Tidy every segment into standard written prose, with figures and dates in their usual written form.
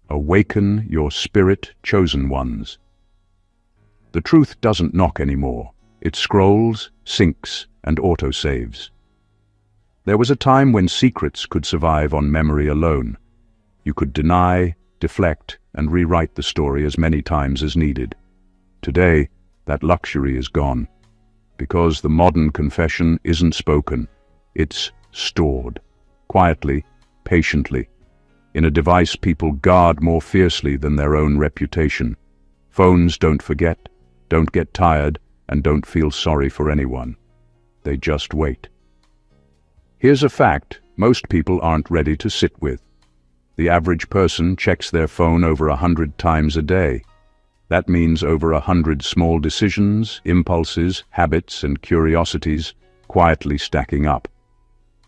Awaken your spirit chosen ones. The truth doesn't knock anymore. It scrolls, syncs, and autosaves. There was a time when secrets could survive on memory alone. You could deny, deflect, and rewrite the story as many times as needed. Today, that luxury is gone. Because the modern confession isn't spoken, it's stored. Quietly, patiently. In a device people guard more fiercely than their own reputation. Phones don't forget, don't get tired, and don't feel sorry for anyone. They just wait. Here's a fact most people aren't ready to sit with. The average person checks their phone over 100 times a day. That means over 100 small decisions, impulses, habits, and curiosities quietly stacking up.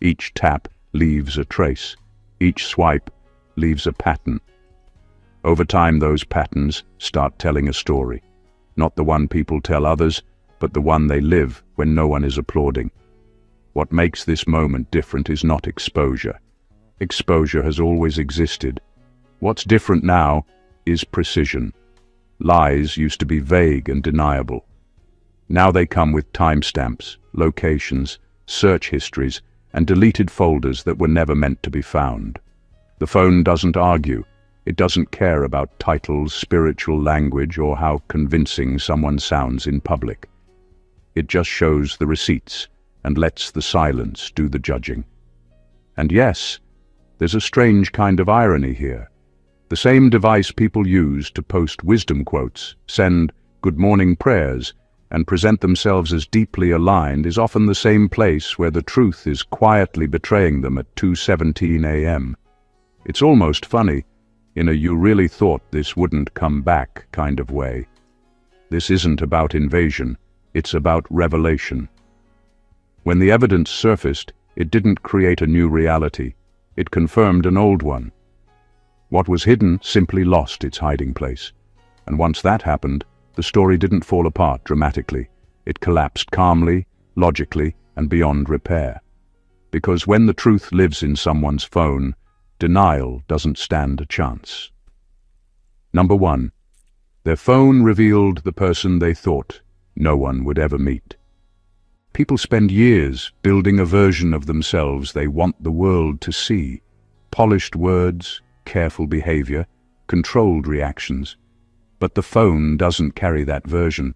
Each tap leaves a trace. Each swipe leaves a pattern. Over time, those patterns start telling a story. Not the one people tell others, but the one they live when no one is applauding. What makes this moment different is not exposure. Exposure has always existed. What's different now is precision. Lies used to be vague and deniable. Now they come with timestamps, locations, search histories, and deleted folders that were never meant to be found. The phone doesn't argue. It doesn't care about titles, spiritual language, or how convincing someone sounds in public. It just shows the receipts and lets the silence do the judging. And yes, there's a strange kind of irony here. The same device people use to post wisdom quotes, send good morning prayers, and present themselves as deeply aligned is often the same place where the truth is quietly betraying them at 2:17 a.m. It's almost funny, in a "you really thought this wouldn't come back" kind of way. This isn't about invasion, it's about revelation. When the evidence surfaced, it didn't create a new reality, it confirmed an old one. What was hidden simply lost its hiding place. And once that happened, the story didn't fall apart dramatically. It collapsed calmly, logically, and beyond repair. Because when the truth lives in someone's phone, denial doesn't stand a chance. Number 1. Their phone revealed the person they thought no one would ever meet. People spend years building a version of themselves they want the world to see. Polished words, careful behavior, controlled reactions. But the phone doesn't carry that version.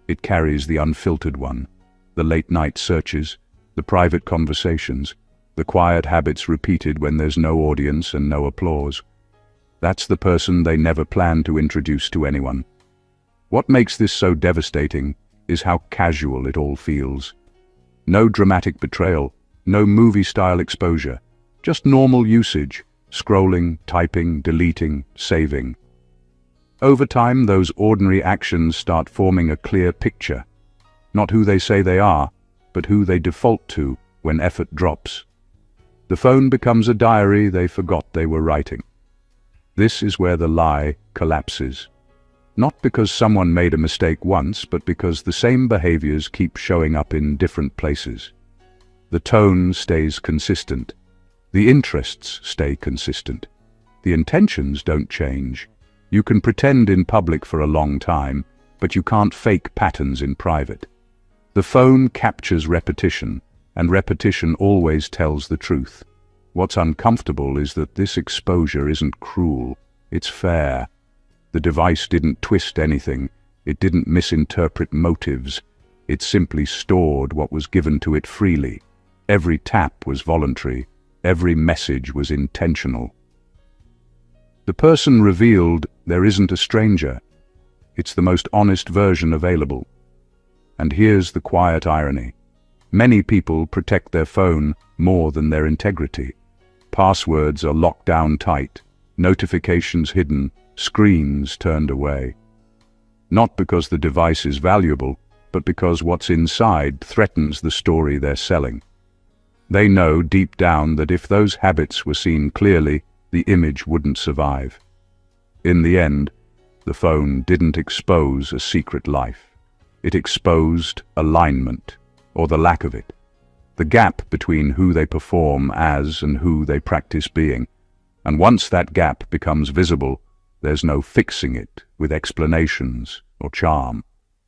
It carries the unfiltered one, the late-night searches, the private conversations, the quiet habits repeated when there's no audience and no applause. That's the person they never planned to introduce to anyone. What makes this so devastating is how casual it all feels. No dramatic betrayal, no movie-style exposure, just normal usage, scrolling, typing, deleting, saving. Over time, those ordinary actions start forming a clear picture. Not who they say they are, but who they default to when effort drops. The phone becomes a diary they forgot they were writing. This is where the lie collapses. Not because someone made a mistake once, but because the same behaviors keep showing up in different places. The tone stays consistent. The interests stay consistent. The intentions don't change. You can pretend in public for a long time, but you can't fake patterns in private. The phone captures repetition, and repetition always tells the truth. What's uncomfortable is that this exposure isn't cruel, it's fair. The device didn't twist anything, it didn't misinterpret motives, it simply stored what was given to it freely. Every tap was voluntary, every message was intentional. The person revealed there isn't a stranger, it's the most honest version available. And here's the quiet irony. Many people protect their phone more than their integrity. Passwords are locked down tight, notifications hidden, screens turned away. Not because the device is valuable, but because what's inside threatens the story they're selling. They know deep down that if those habits were seen clearly, the image wouldn't survive. In the end, the phone didn't expose a secret life. It exposed alignment, or the lack of it. The gap between who they perform as and who they practice being. And once that gap becomes visible, There's no fixing it with explanations or charm,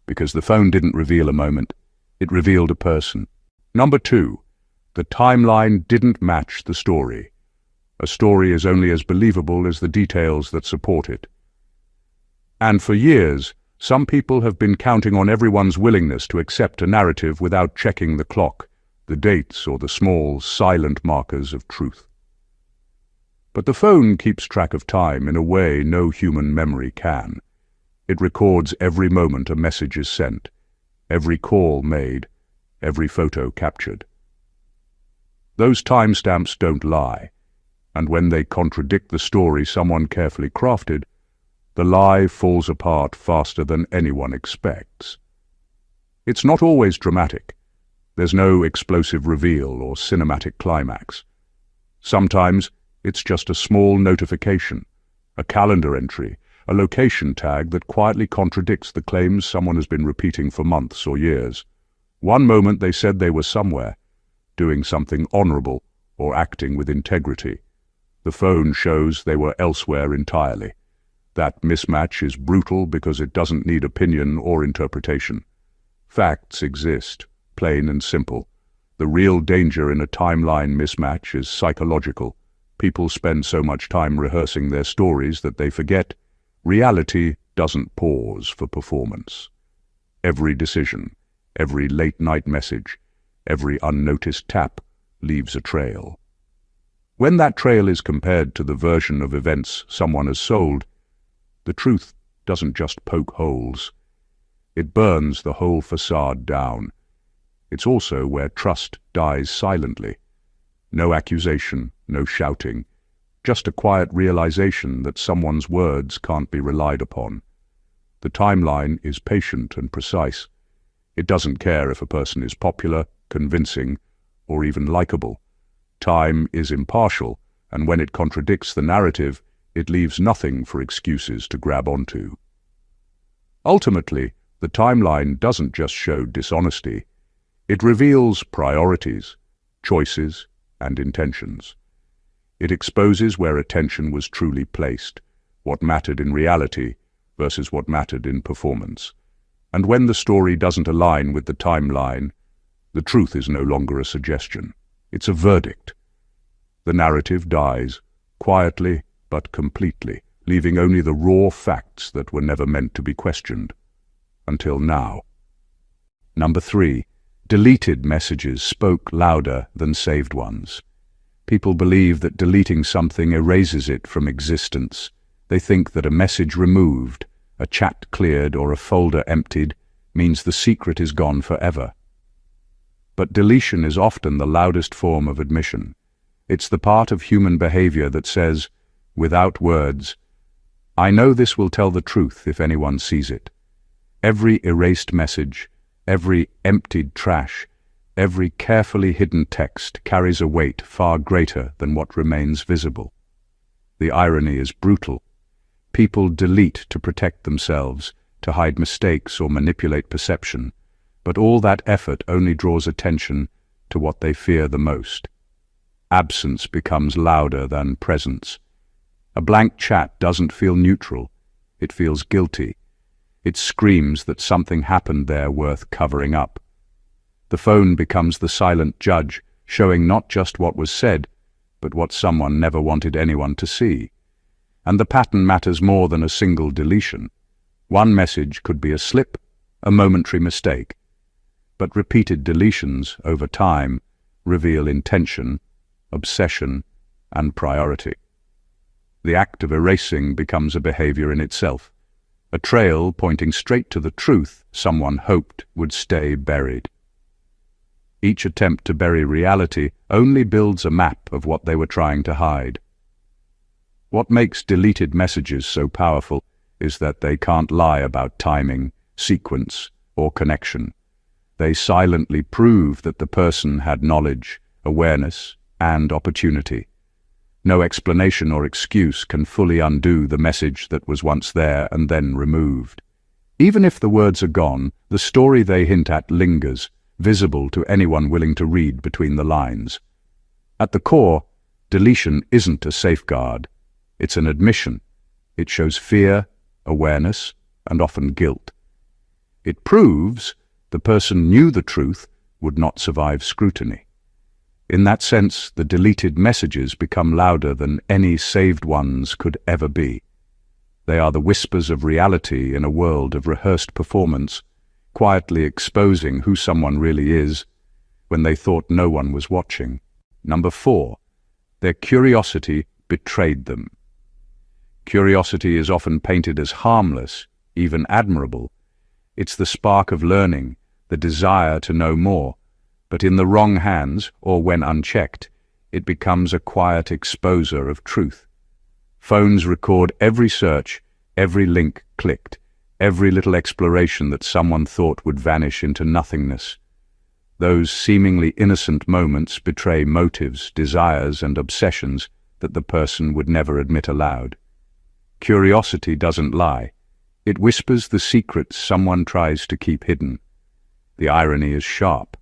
because the phone didn't reveal a moment, it revealed a person. Number 2, the timeline didn't match the story. A story is only as believable as the details that support it. And for years, some people have been counting on everyone's willingness to accept a narrative without checking the clock, the dates, or the small, silent markers of truth. But the phone keeps track of time in a way no human memory can. It records every moment a message is sent, every call made, every photo captured. Those timestamps don't lie, and when they contradict the story someone carefully crafted, the lie falls apart faster than anyone expects. It's not always dramatic. There's no explosive reveal or cinematic climax. Sometimes it's just a small notification, a calendar entry, a location tag that quietly contradicts the claims someone has been repeating for months or years. One moment they said they were somewhere, doing something honorable or acting with integrity. The phone shows they were elsewhere entirely. That mismatch is brutal because it doesn't need opinion or interpretation. Facts exist, plain and simple. The real danger in a timeline mismatch is psychological. People spend so much time rehearsing their stories that they forget reality doesn't pause for performance. Every decision, every late-night message, every unnoticed tap leaves a trail. When that trail is compared to the version of events someone has sold, the truth doesn't just poke holes. It burns the whole facade down. It's also where trust dies silently. No accusation, no shouting, just a quiet realization that someone's words can't be relied upon. The timeline is patient and precise. It doesn't care if a person is popular, convincing, or even likable. Time is impartial, and when it contradicts the narrative, it leaves nothing for excuses to grab onto. Ultimately, the timeline doesn't just show dishonesty. It reveals priorities, choices, and intentions. It exposes where attention was truly placed, what mattered in reality versus what mattered in performance. And when the story doesn't align with the timeline, the truth is no longer a suggestion. It's a verdict. The narrative dies, quietly but completely, leaving only the raw facts that were never meant to be questioned. Until now. Number 3. Deleted messages spoke louder than saved ones. People believe that deleting something erases it from existence. They think that a message removed, a chat cleared, or a folder emptied means the secret is gone forever. But deletion is often the loudest form of admission. It's the part of human behavior that says, without words, I know this will tell the truth if anyone sees it. Every erased message, every emptied trash, every carefully hidden text carries a weight far greater than what remains visible. The irony is brutal. People delete to protect themselves, to hide mistakes or manipulate perception, but all that effort only draws attention to what they fear the most. Absence becomes louder than presence. A blank chat doesn't feel neutral. It feels guilty. It screams that something happened there worth covering up. The phone becomes the silent judge, showing not just what was said, but what someone never wanted anyone to see. And the pattern matters more than a single deletion. One message could be a slip, a momentary mistake. But repeated deletions over time reveal intention, obsession, and priority. The act of erasing becomes a behavior in itself, a trail pointing straight to the truth someone hoped would stay buried. Each attempt to bury reality only builds a map of what they were trying to hide. What makes deleted messages so powerful is that they can't lie about timing, sequence, or connection. They silently prove that the person had knowledge, awareness, and opportunity. No explanation or excuse can fully undo the message that was once there and then removed. Even if the words are gone, the story they hint at lingers, visible to anyone willing to read between the lines. At the core, deletion isn't a safeguard. It's an admission, It shows fear, awareness, and often guilt. It proves the person knew the truth would not survive scrutiny. In that sense, the deleted messages become louder than any saved ones could ever be. They are the whispers of reality in a world of rehearsed performance, quietly exposing who someone really is when they thought no one was watching. Number 4, their curiosity betrayed them. Curiosity is often painted as harmless, even admirable. It's the spark of learning, the desire to know more. But in the wrong hands, or when unchecked, it becomes a quiet exposer of truth. Phones record every search, every link clicked, every little exploration that someone thought would vanish into nothingness. Those seemingly innocent moments betray motives, desires, and obsessions that the person would never admit aloud. Curiosity doesn't lie. It whispers the secrets someone tries to keep hidden. The irony is sharp.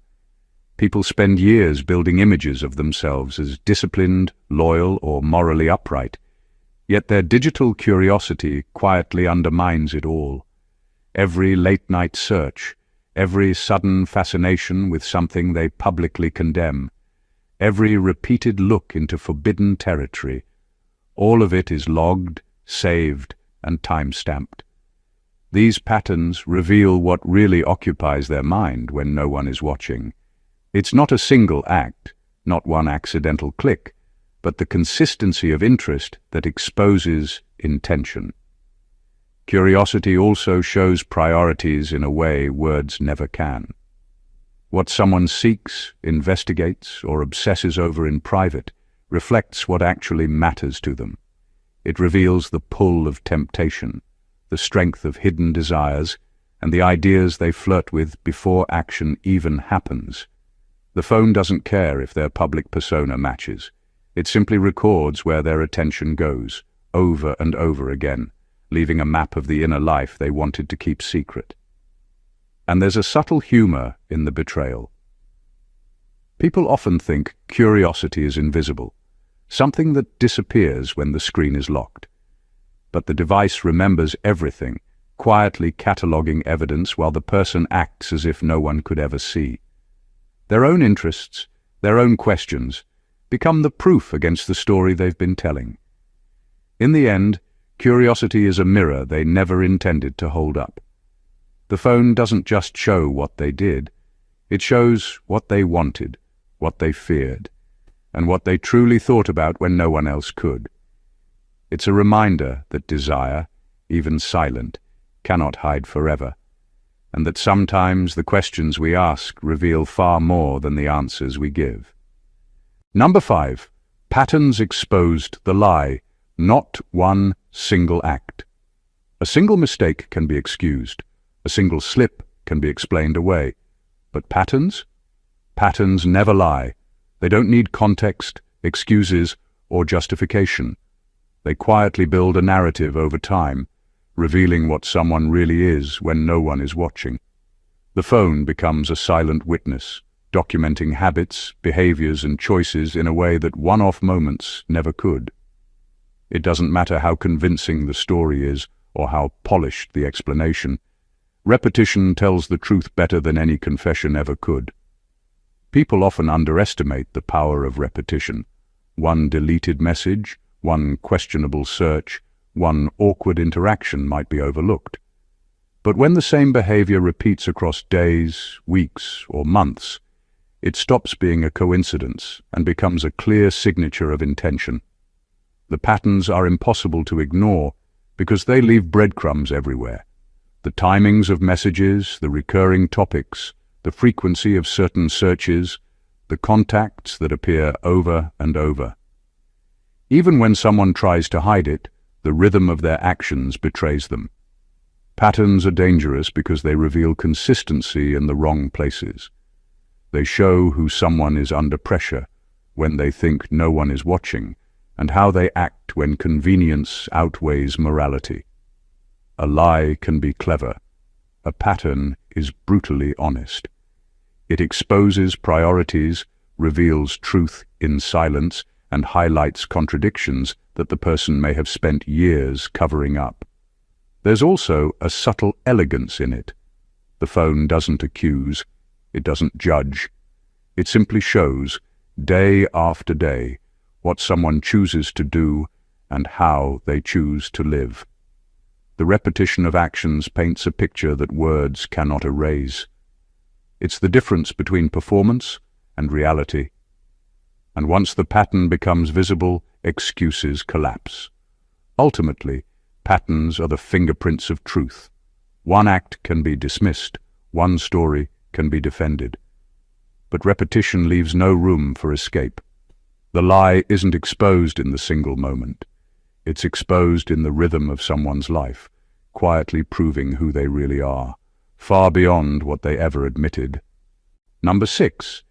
People spend years building images of themselves as disciplined, loyal, or morally upright, yet their digital curiosity quietly undermines it all. Every late-night search, every sudden fascination with something they publicly condemn, every repeated look into forbidden territory, all of it is logged, saved, and time-stamped. These patterns reveal what really occupies their mind when no one is watching. It's not a single act, not one accidental click, but the consistency of interest that exposes intention. Curiosity also shows priorities in a way words never can. What someone seeks, investigates, or obsesses over in private reflects what actually matters to them. It reveals the pull of temptation, the strength of hidden desires, and the ideas they flirt with before action even happens. The phone doesn't care if their public persona matches. It simply records where their attention goes, over and over again, leaving a map of the inner life they wanted to keep secret. And there's a subtle humor in the betrayal. People often think curiosity is invisible, something that disappears when the screen is locked. But the device remembers everything, quietly cataloging evidence while the person acts as if no one could ever see. Their own interests, their own questions, become the proof against the story they've been telling. In the end, curiosity is a mirror they never intended to hold up. The phone doesn't just show what they did, it shows what they wanted, what they feared, and what they truly thought about when no one else could. It's a reminder that desire, even silent, cannot hide forever, and that sometimes the questions we ask reveal far more than the answers we give. Number 5. Patterns exposed the lie, not one single act. A single mistake can be excused. A single slip can be explained away. But patterns? Patterns never lie. They don't need context, excuses, or justification. They quietly build a narrative over time, revealing what someone really is when no one is watching. The phone becomes a silent witness, documenting habits, behaviors, and choices in a way that one-off moments never could. It doesn't matter how convincing the story is or how polished the explanation. Repetition tells the truth better than any confession ever could. People often underestimate the power of repetition. One deleted message, one questionable search, one awkward interaction might be overlooked. But when the same behavior repeats across days, weeks, or months, it stops being a coincidence and becomes a clear signature of intention. The patterns are impossible to ignore because they leave breadcrumbs everywhere. The timings of messages, the recurring topics, the frequency of certain searches, the contacts that appear over and over. Even when someone tries to hide it, the rhythm of their actions betrays them. Patterns are dangerous because they reveal consistency in the wrong places. They show who someone is under pressure when they think no one is watching, and how they act when convenience outweighs morality. A lie can be clever. A pattern is brutally honest. It exposes priorities, reveals truth in silence, and highlights contradictions that the person may have spent years covering up. There's also a subtle elegance in it. The phone doesn't accuse, it doesn't judge. It simply shows, day after day, what someone chooses to do and how they choose to live. The repetition of actions paints a picture that words cannot erase. It's the difference between performance and reality. And once the pattern becomes visible, excuses collapse. Ultimately, patterns are the fingerprints of truth. One act can be dismissed, one story can be defended. But repetition leaves no room for escape. The lie isn't exposed in the single moment. It's exposed in the rhythm of someone's life, quietly proving who they really are, far beyond what they ever admitted. Number 6.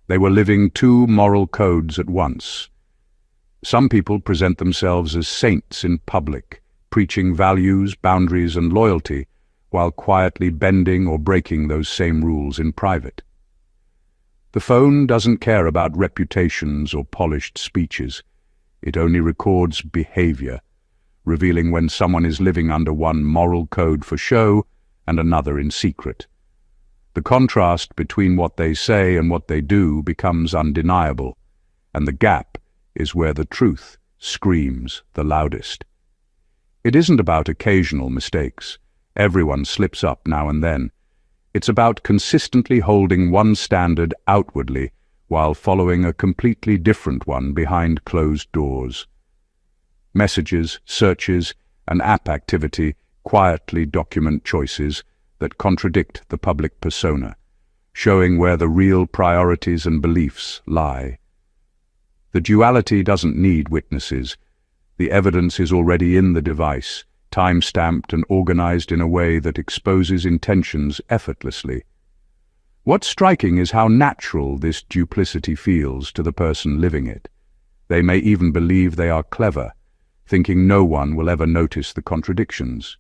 They were living two moral codes at once. Some people present themselves as saints in public, preaching values, boundaries, and loyalty, while quietly bending or breaking those same rules in private. The phone doesn't care about reputations or polished speeches. It only records behavior, revealing when someone is living under one moral code for show and another in secret. The contrast between what they say and what they do becomes undeniable, and the gap is where the truth screams the loudest. It isn't about occasional mistakes. Everyone slips up now and then. It's about consistently holding one standard outwardly while following a completely different one behind closed doors. Messages, searches, and app activity quietly document choices that contradict the public persona, showing where the real priorities and beliefs lie. The duality doesn't need witnesses. The evidence is already in the device, time-stamped and organized in a way that exposes intentions effortlessly. What's striking is how natural this duplicity feels to the person living it. They may even believe they are clever, thinking no one will ever notice the contradictions.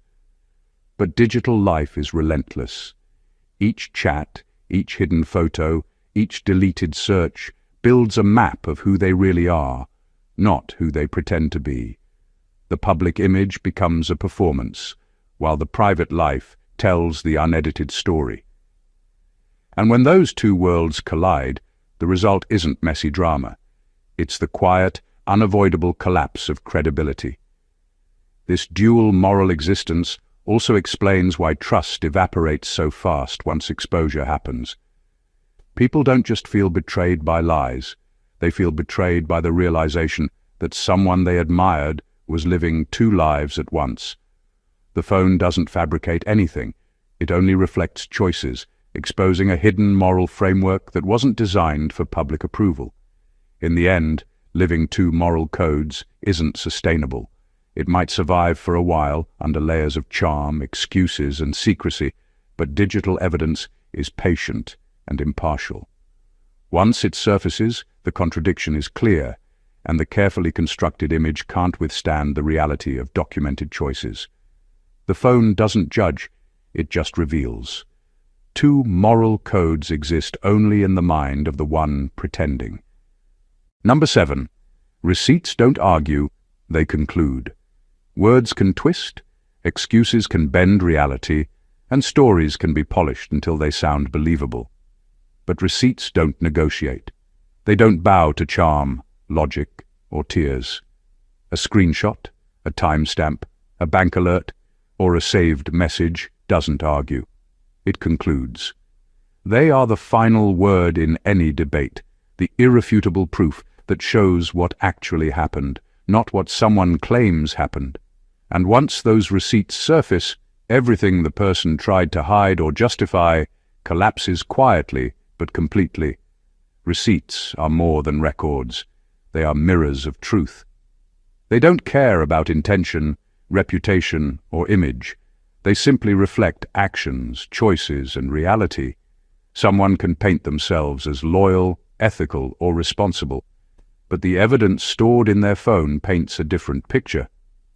But digital life is relentless. Each chat, each hidden photo, each deleted search builds a map of who they really are, not who they pretend to be. The public image becomes a performance, while the private life tells the unedited story. And when those two worlds collide, the result isn't messy drama. It's the quiet, unavoidable collapse of credibility. This dual moral existence also explains why trust evaporates so fast once exposure happens. People don't just feel betrayed by lies. They feel betrayed by the realization that someone they admired was living two lives at once. The phone doesn't fabricate anything. It only reflects choices, exposing a hidden moral framework that wasn't designed for public approval. In the end, living two moral codes isn't sustainable. It might survive for a while under layers of charm, excuses, and secrecy, but digital evidence is patient and impartial. Once it surfaces, the contradiction is clear, and the carefully constructed image can't withstand the reality of documented choices. The phone doesn't judge, it just reveals. Two moral codes exist only in the mind of the one pretending. Number 7. Receipts don't argue, they conclude. Words can twist, excuses can bend reality, and stories can be polished until they sound believable. But receipts don't negotiate. They don't bow to charm, logic, or tears. A screenshot, a timestamp, a bank alert, or a saved message doesn't argue. It concludes. They are the final word in any debate, the irrefutable proof that shows what actually happened, not what someone claims happened. And once those receipts surface, everything the person tried to hide or justify collapses quietly but completely. Receipts are more than records. They are mirrors of truth. They don't care about intention, reputation, or image. They simply reflect actions, choices, and reality. Someone can paint themselves as loyal, ethical, or responsible, but the evidence stored in their phone paints a different picture.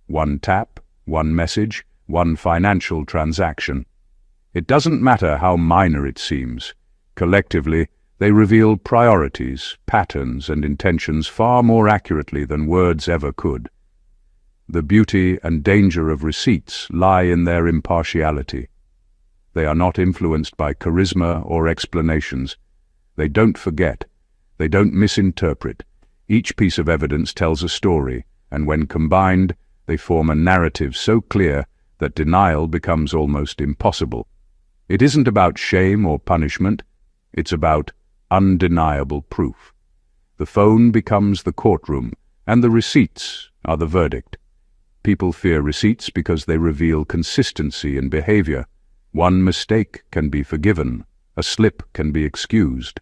One tap, one message, one financial transaction. It doesn't matter how minor it seems. Collectively, they reveal priorities, patterns, and intentions far more accurately than words ever could. The beauty and danger of receipts lie in their impartiality. They are not influenced by charisma or explanations. They don't forget. They don't misinterpret. Each piece of evidence tells a story, and when combined, they form a narrative so clear that denial becomes almost impossible. It isn't about shame or punishment. It's about undeniable proof. The phone becomes the courtroom, and the receipts are the verdict. People fear receipts because they reveal consistency in behavior. One mistake can be forgiven, a slip can be excused.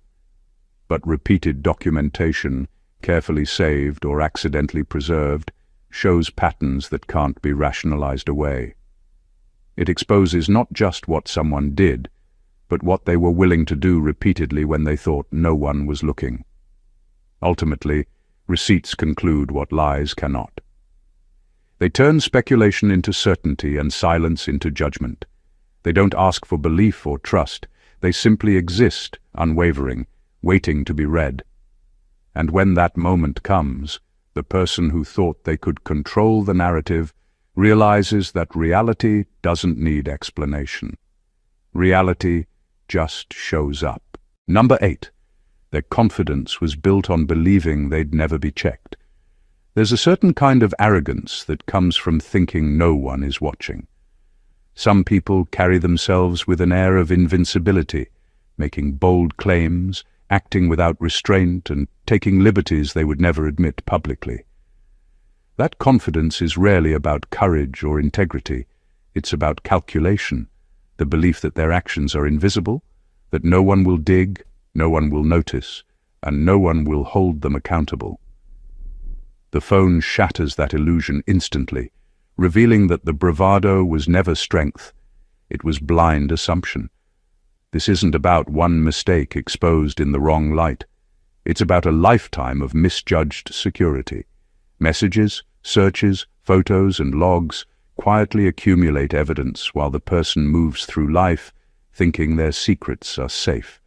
But repeated documentation, carefully saved or accidentally preserved, shows patterns that can't be rationalized away. It exposes not just what someone did, but what they were willing to do repeatedly when they thought no one was looking. Ultimately, receipts conclude what lies cannot. They turn speculation into certainty and silence into judgment. They don't ask for belief or trust. They simply exist, unwavering, waiting to be read. And when that moment comes, the person who thought they could control the narrative realizes that reality doesn't need explanation. Reality just shows up. Number 8. Their confidence was built on believing they'd never be checked. There's a certain kind of arrogance that comes from thinking no one is watching. Some people carry themselves with an air of invincibility, making bold claims, acting without restraint, and taking liberties they would never admit publicly. That confidence is rarely about courage or integrity. It's about calculation, the belief that their actions are invisible, that no one will dig, no one will notice, and no one will hold them accountable. The phone shatters that illusion instantly, revealing that the bravado was never strength. It was blind assumption. This isn't about one mistake exposed in the wrong light. It's about a lifetime of misjudged security. Messages, searches, photos, and logs quietly accumulate evidence while the person moves through life thinking their secrets are safe.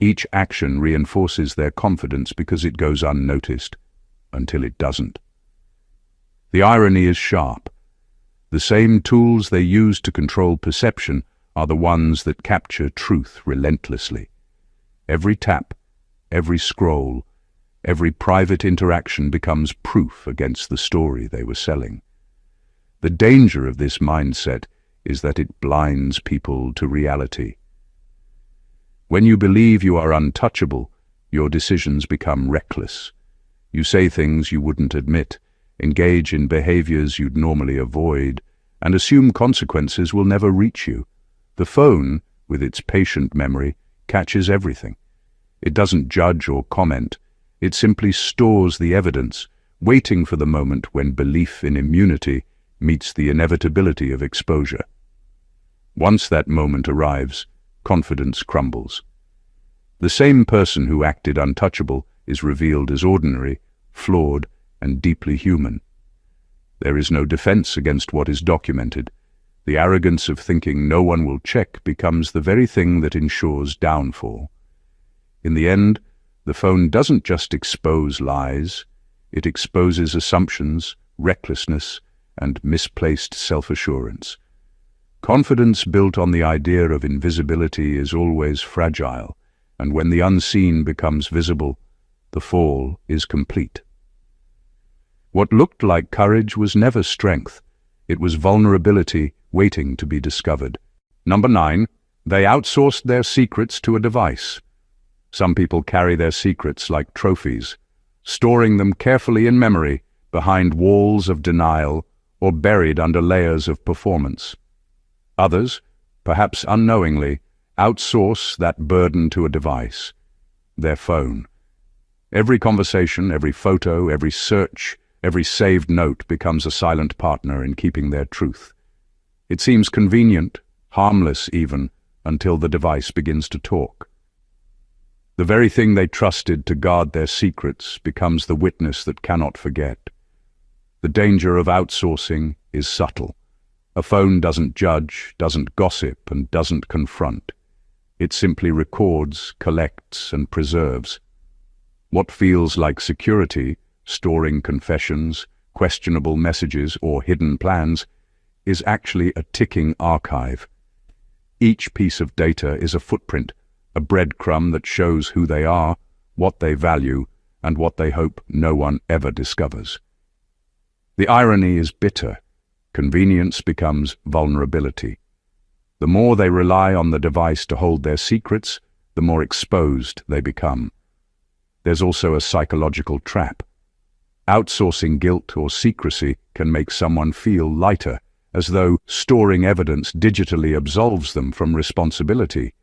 Each action reinforces their confidence because it goes unnoticed, until it doesn't. The irony is sharp. The same tools they use to control perception are the ones that capture truth relentlessly. Every tap, every scroll, every private interaction becomes proof against the story they were selling. The danger of this mindset is that it blinds people to reality. When you believe you are untouchable, your decisions become reckless. You say things you wouldn't admit, engage in behaviors you'd normally avoid, and assume consequences will never reach you. The phone, with its patient memory, catches everything. It doesn't judge or comment. It simply stores the evidence, waiting for the moment when belief in immunity meets the inevitability of exposure. Once that moment arrives, confidence crumbles. The same person who acted untouchable is revealed as ordinary, flawed, and deeply human. There is no defense against what is documented. The arrogance of thinking no one will check becomes the very thing that ensures downfall. In the end, the phone doesn't just expose lies, it exposes assumptions, recklessness, and misplaced self-assurance. Confidence built on the idea of invisibility is always fragile, and when the unseen becomes visible, the fall is complete. What looked like courage was never strength. It was vulnerability waiting to be discovered. Number 9, they outsourced their secrets to a device. Some people carry their secrets like trophies, storing them carefully in memory behind walls of denial or buried under layers of performance. Others, perhaps unknowingly, outsource that burden to a device, their phone. Every conversation, every photo, every search, every saved note becomes a silent partner in keeping their truth. It seems convenient, harmless even, until the device begins to talk. The very thing they trusted to guard their secrets becomes the witness that cannot forget. The danger of outsourcing is subtle. A phone doesn't judge, doesn't gossip, and doesn't confront. It simply records, collects, and preserves. What feels like security, storing confessions, questionable messages or hidden plans, is actually a ticking archive. Each piece of data is a footprint, a breadcrumb that shows who they are, what they value, and what they hope no one ever discovers. The irony is bitter. Convenience becomes vulnerability. The more they rely on the device to hold their secrets, the more exposed they become. There's also a psychological trap. Outsourcing guilt or secrecy can make someone feel lighter, as though storing evidence digitally absolves them from responsibility.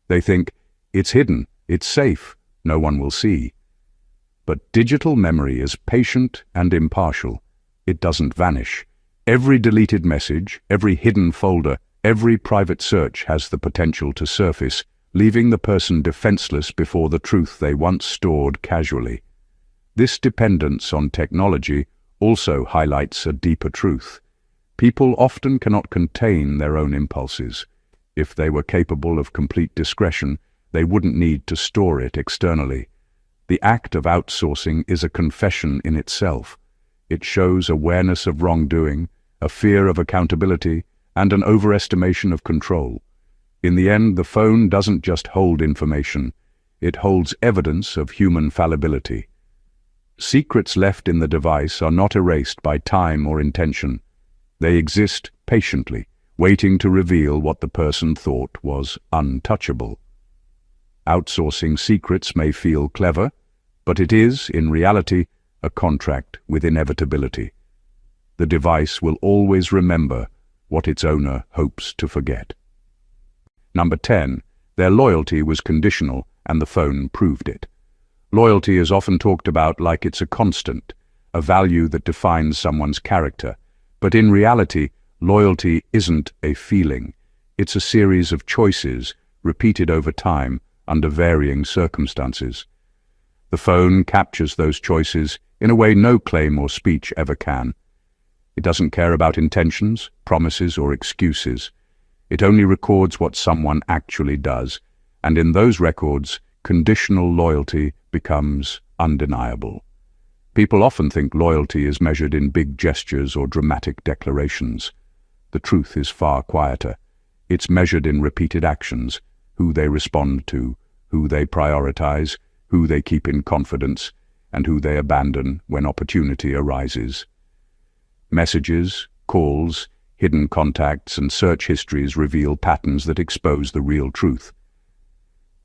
They think, it's hidden, it's safe, no one will see. But digital memory is patient and impartial. It doesn't vanish. Every deleted message, every hidden folder, every private search has the potential to surface, leaving the person defenseless before the truth they once stored casually. This dependence on technology also highlights a deeper truth. People often cannot contain their own impulses. If they were capable of complete discretion, they wouldn't need to store it externally. The act of outsourcing is a confession in itself. It shows awareness of wrongdoing, a fear of accountability, and an overestimation of control. In the end, the phone doesn't just hold information, it holds evidence of human fallibility. Secrets left in the device are not erased by time or intention. They exist patiently, waiting to reveal what the person thought was untouchable. Outsourcing secrets may feel clever, but it is, in reality, a contract with inevitability. The device will always remember what its owner hopes to forget. Number 10. Their loyalty was conditional, and the phone proved it. Loyalty is often talked about like it's a constant, a value that defines someone's character. But in reality, loyalty isn't a feeling. It's a series of choices, repeated over time, under varying circumstances. The phone captures those choices in a way no claim or speech ever can. It doesn't care about intentions, promises, or excuses. It only records what someone actually does, and in those records, conditional loyalty becomes undeniable. People often think loyalty is measured in big gestures or dramatic declarations. The truth is far quieter. It's measured in repeated actions, who they respond to, who they prioritize, who they keep in confidence, and who they abandon when opportunity arises. Messages, calls, hidden contacts, and search histories reveal patterns that expose the real truth.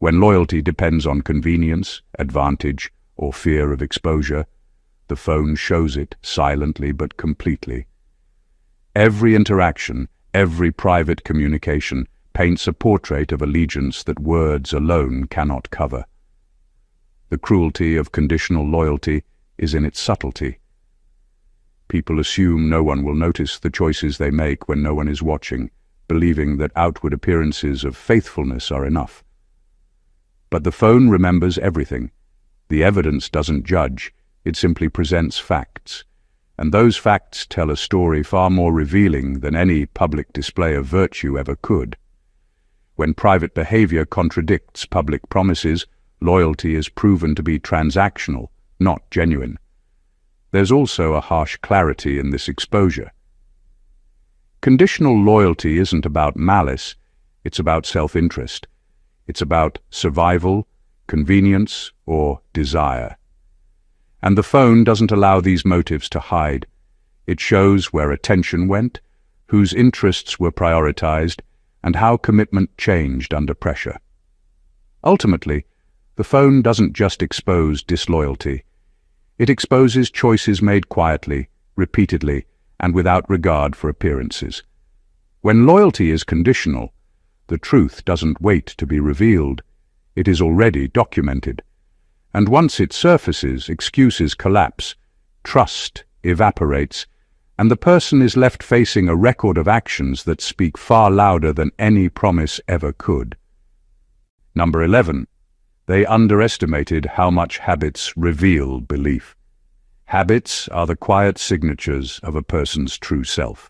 When loyalty depends on convenience, advantage, or fear of exposure, the phone shows it silently but completely. Every interaction, every private communication, paints a portrait of allegiance that words alone cannot cover. The cruelty of conditional loyalty is in its subtlety. People assume no one will notice the choices they make when no one is watching, believing that outward appearances of faithfulness are enough. But the phone remembers everything. The evidence doesn't judge, it simply presents facts. And those facts tell a story far more revealing than any public display of virtue ever could. When private behavior contradicts public promises, loyalty is proven to be transactional, not genuine. There's also a harsh clarity in this exposure. Conditional loyalty isn't about malice, it's about self-interest. It's about survival, convenience, or desire. And the phone doesn't allow these motives to hide. It shows where attention went, whose interests were prioritized, and how commitment changed under pressure. Ultimately, the phone doesn't just expose disloyalty. It exposes choices made quietly, repeatedly, and without regard for appearances. When loyalty is conditional, the truth doesn't wait to be revealed. It is already documented. And once it surfaces, excuses collapse, trust evaporates, and the person is left facing a record of actions that speak far louder than any promise ever could. Number 11. They underestimated how much habits reveal belief. Habits are the quiet signatures of a person's true self.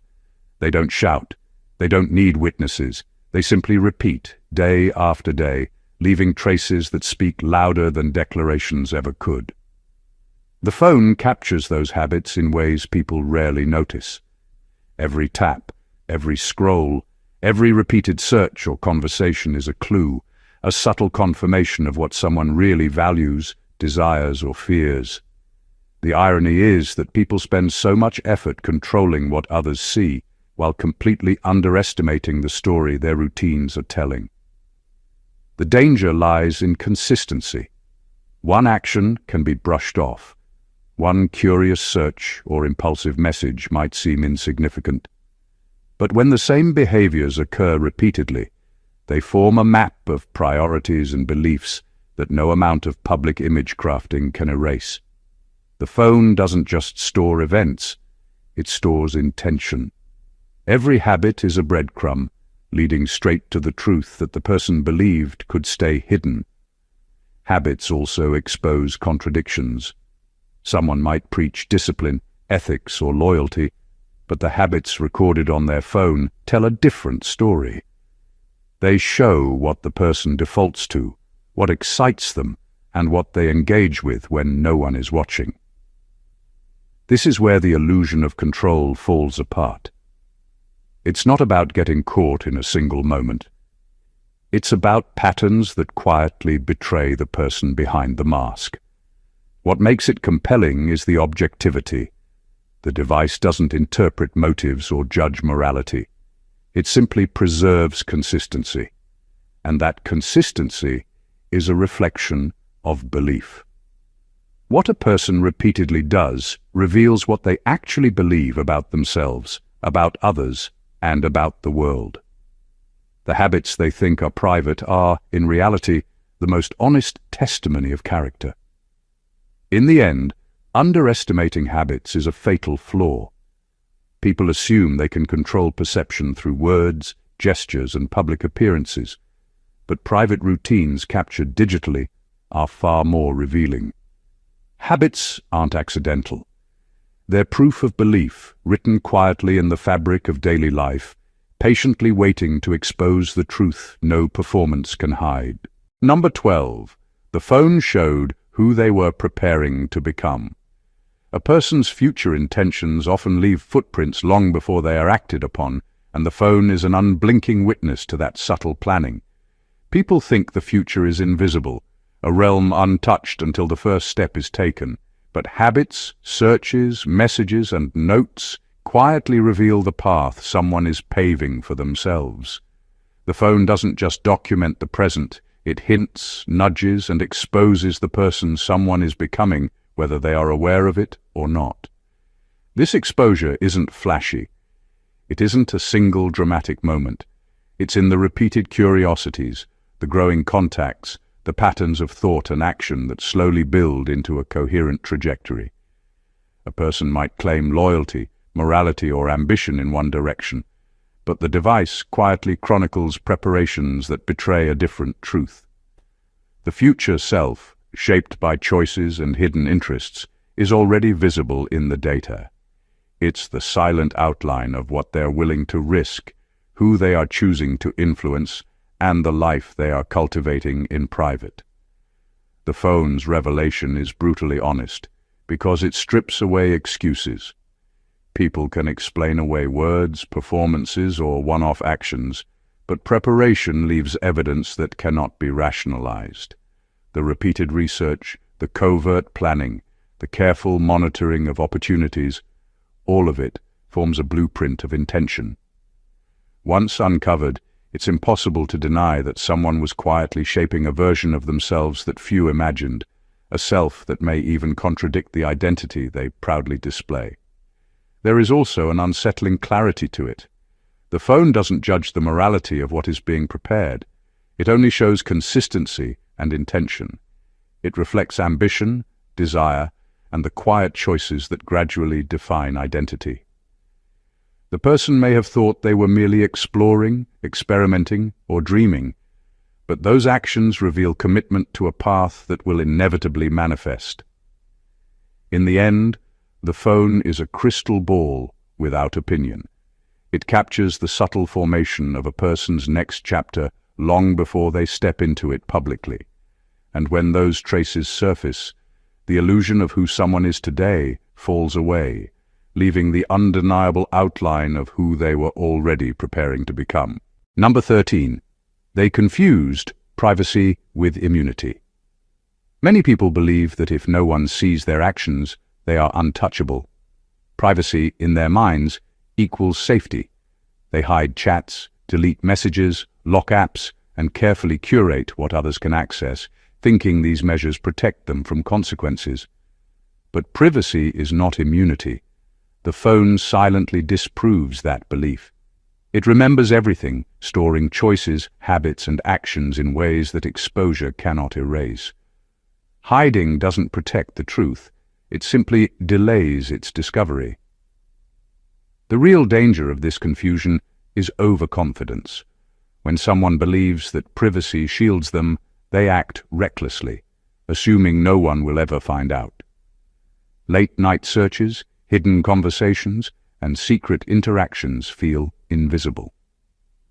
They don't shout. They don't need witnesses. They simply repeat, day after day, leaving traces that speak louder than declarations ever could. The phone captures those habits in ways people rarely notice. Every tap, every scroll, every repeated search or conversation is a clue, a subtle confirmation of what someone really values, desires, or fears. The irony is that people spend so much effort controlling what others see, while completely underestimating the story their routines are telling. The danger lies in consistency. One action can be brushed off. One curious search or impulsive message might seem insignificant. But when the same behaviors occur repeatedly, they form a map of priorities and beliefs that no amount of public image crafting can erase. The phone doesn't just store events, it stores intention. Every habit is a breadcrumb, leading straight to the truth that the person believed could stay hidden. Habits also expose contradictions. Someone might preach discipline, ethics, or loyalty, but the habits recorded on their phone tell a different story. They show what the person defaults to, what excites them, and what they engage with when no one is watching. This is where the illusion of control falls apart. It's not about getting caught in a single moment. It's about patterns that quietly betray the person behind the mask. What makes it compelling is the objectivity. The device doesn't interpret motives or judge morality. It simply preserves consistency. And that consistency is a reflection of belief. What a person repeatedly does reveals what they actually believe about themselves, about others, and about the world. The habits they think are private are, in reality, the most honest testimony of character. In the end, underestimating habits is a fatal flaw. People assume they can control perception through words, gestures, and public appearances, but private routines captured digitally are far more revealing. Habits aren't accidental. They're proof of belief, written quietly in the fabric of daily life, patiently waiting to expose the truth no performance can hide. Number 12. The phone showed who they were preparing to become. A person's future intentions often leave footprints long before they are acted upon, and the phone is an unblinking witness to that subtle planning. People think the future is invisible, a realm untouched until the first step is taken. But habits, searches, messages, and notes quietly reveal the path someone is paving for themselves. The phone doesn't just document the present, it hints, nudges, and exposes the person someone is becoming, whether they are aware of it or not. This exposure isn't flashy. It isn't a single dramatic moment. It's in the repeated curiosities, the growing contacts, the patterns of thought and action that slowly build into a coherent trajectory. A person might claim loyalty, morality, or ambition in one direction, but the device quietly chronicles preparations that betray a different truth. The future self, shaped by choices and hidden interests, is already visible in the data. It's the silent outline of what they're willing to risk, who they are choosing to influence, and the life they are cultivating in private. The phone's revelation is brutally honest, because it strips away excuses. People can explain away words, performances, or one-off actions, but preparation leaves evidence that cannot be rationalized. The repeated research, the covert planning, the careful monitoring of opportunities, all of it forms a blueprint of intention. Once uncovered, it's impossible to deny that someone was quietly shaping a version of themselves that few imagined, a self that may even contradict the identity they proudly display. There is also an unsettling clarity to it. The phone doesn't judge the morality of what is being prepared. It only shows consistency and intention. It reflects ambition, desire, and the quiet choices that gradually define identity. The person may have thought they were merely exploring, experimenting, or dreaming, but those actions reveal commitment to a path that will inevitably manifest. In the end, the phone is a crystal ball without opinion. It captures the subtle formation of a person's next chapter long before they step into it publicly. And when those traces surface, the illusion of who someone is today falls away, leaving the undeniable outline of who they were already preparing to become. Number 13. They confused privacy with immunity. Many people believe that if no one sees their actions, they are untouchable. Privacy, in their minds, equals safety. They hide chats, delete messages, lock apps, and carefully curate what others can access, thinking these measures protect them from consequences. But privacy is not immunity. The phone silently disproves that belief. It remembers everything, storing choices, habits, and actions in ways that exposure cannot erase. Hiding doesn't protect the truth. It simply delays its discovery. The real danger of this confusion is overconfidence. When someone believes that privacy shields them, they act recklessly, assuming no one will ever find out. Late-night searches, hidden conversations, and secret interactions feel invisible.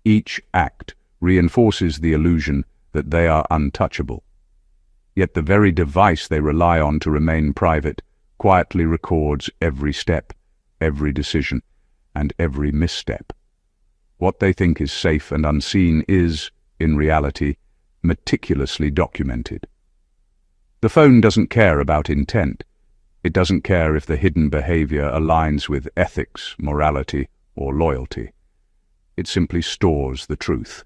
Each act reinforces the illusion that they are untouchable. Yet the very device they rely on to remain private quietly records every step, every decision, and every misstep. What they think is safe and unseen is, in reality, meticulously documented. The phone doesn't care about intent. It doesn't care if the hidden behavior aligns with ethics, morality, or loyalty. It simply stores the truth.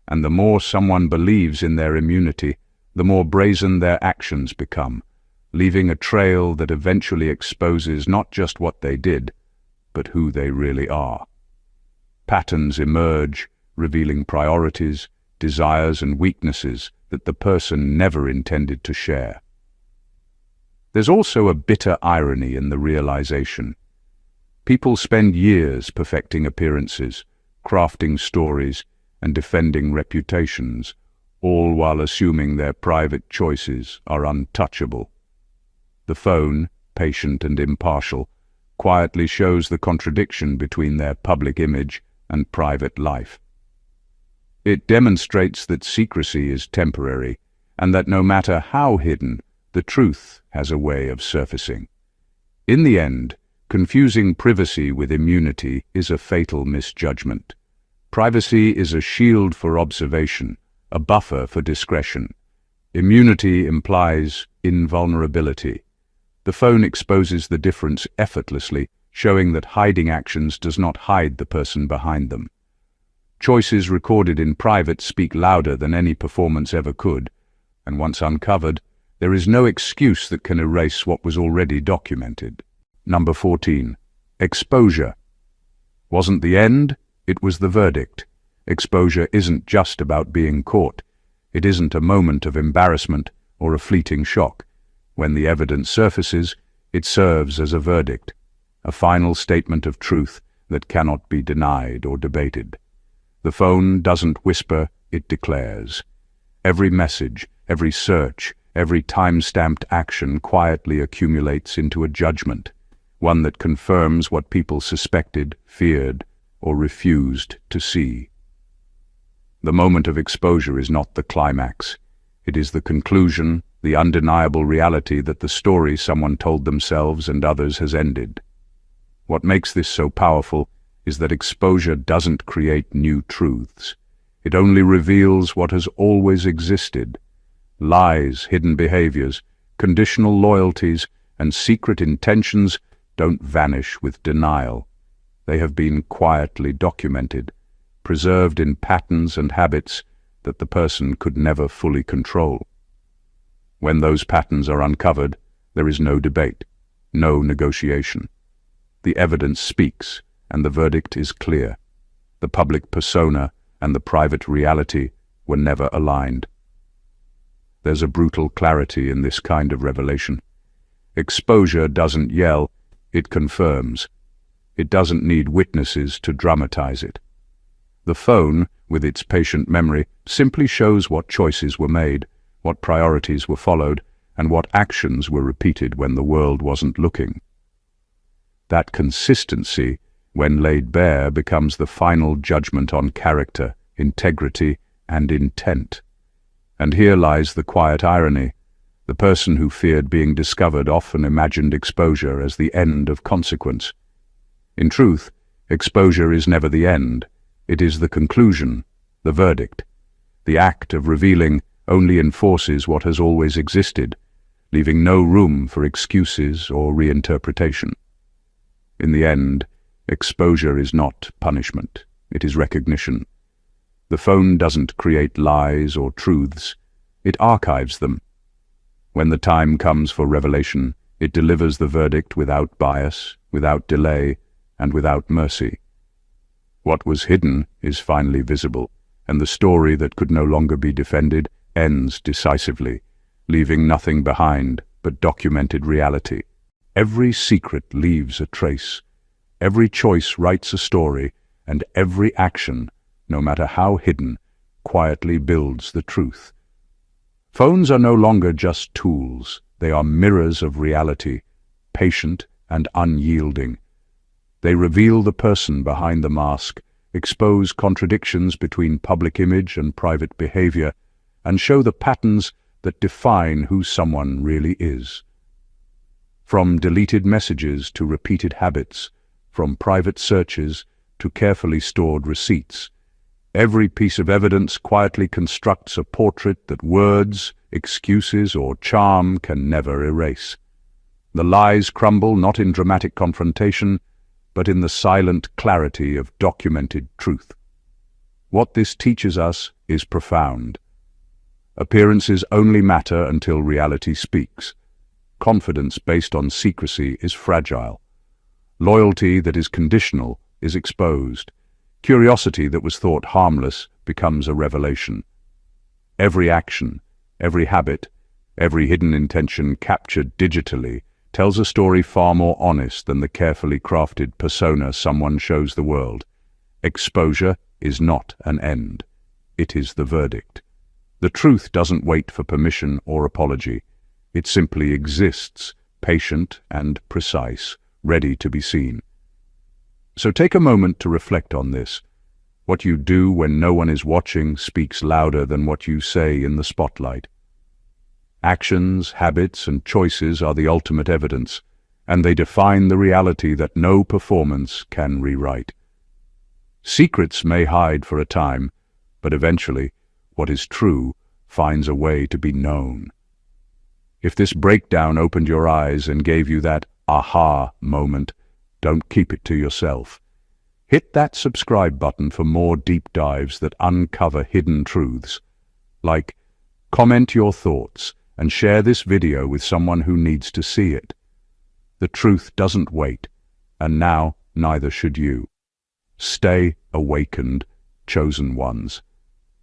And the more someone believes in their immunity, the more brazen their actions become, leaving a trail that eventually exposes not just what they did, but who they really are. Patterns emerge, revealing priorities, desires, and weaknesses that the person never intended to share. There's also a bitter irony in the realization. People spend years perfecting appearances, crafting stories, and defending reputations, all while assuming their private choices are untouchable. The phone, patient and impartial, quietly shows the contradiction between their public image and private life. It demonstrates that secrecy is temporary, and that no matter how hidden, the truth has a way of surfacing. In the end, confusing privacy with immunity is a fatal misjudgment. Privacy is a shield for observation, a buffer for discretion. Immunity implies invulnerability. The phone exposes the difference effortlessly, showing that hiding actions does not hide the person behind them. Choices recorded in private speak louder than any performance ever could, and once uncovered, there is no excuse that can erase what was already documented. Number 14. Exposure. Wasn't the end, it was the verdict. Exposure isn't just about being caught. It isn't a moment of embarrassment or a fleeting shock. When the evidence surfaces, it serves as a verdict, a final statement of truth that cannot be denied or debated. The phone doesn't whisper, it declares. Every message, every search, every time-stamped action quietly accumulates into a judgment, one that confirms what people suspected, feared, or refused to see. The moment of exposure is not the climax. It is the conclusion, the undeniable reality that the story someone told themselves and others has ended. What makes this so powerful is that exposure doesn't create new truths. It only reveals what has always existed. Lies, hidden behaviors, conditional loyalties, and secret intentions don't vanish with denial. They have been quietly documented, preserved in patterns and habits that the person could never fully control. When those patterns are uncovered, there is no debate, no negotiation. The evidence speaks, and the verdict is clear. The public persona and the private reality were never aligned. There's a brutal clarity in this kind of revelation. Exposure doesn't yell, it confirms. It doesn't need witnesses to dramatize it. The phone, with its patient memory, simply shows what choices were made, what priorities were followed, and what actions were repeated when the world wasn't looking. That consistency, when laid bare, becomes the final judgment on character, integrity, and intent. And here lies the quiet irony. The person who feared being discovered often imagined exposure as the end of consequence. In truth, exposure is never the end. It is the conclusion, the verdict. The act of revealing only enforces what has always existed, leaving no room for excuses or reinterpretation. In the end, exposure is not punishment. It is recognition. The phone doesn't create lies or truths. It archives them. When the time comes for revelation, it delivers the verdict without bias, without delay, and without mercy. What was hidden is finally visible, and the story that could no longer be defended ends decisively, leaving nothing behind but documented reality. Every secret leaves a trace. Every choice writes a story, and every action, no matter how hidden, quietly builds the truth. Phones are no longer just tools. They are mirrors of reality, patient and unyielding. They reveal the person behind the mask, expose contradictions between public image and private behavior, and show the patterns that define who someone really is. From deleted messages to repeated habits, from private searches to carefully stored receipts, every piece of evidence quietly constructs a portrait that words, excuses, or charm can never erase. The lies crumble not in dramatic confrontation, but in the silent clarity of documented truth. What this teaches us is profound. Appearances only matter until reality speaks. Confidence based on secrecy is fragile. Loyalty that is conditional is exposed. Curiosity that was thought harmless becomes a revelation. Every action, every habit, every hidden intention captured digitally tells a story far more honest than the carefully crafted persona someone shows the world. Exposure is not an end. It is the verdict. The truth doesn't wait for permission or apology. It simply exists, patient and precise, ready to be seen. So take a moment to reflect on this. What you do when no one is watching speaks louder than what you say in the spotlight. Actions, habits, and choices are the ultimate evidence, and they define the reality that no performance can rewrite. Secrets may hide for a time, but eventually, what is true finds a way to be known. If this breakdown opened your eyes and gave you that aha moment, don't keep it to yourself. Hit that subscribe button for more deep dives that uncover hidden truths. Comment your thoughts, and share this video with someone who needs to see it. The truth doesn't wait, and now neither should you. Stay awakened, chosen ones.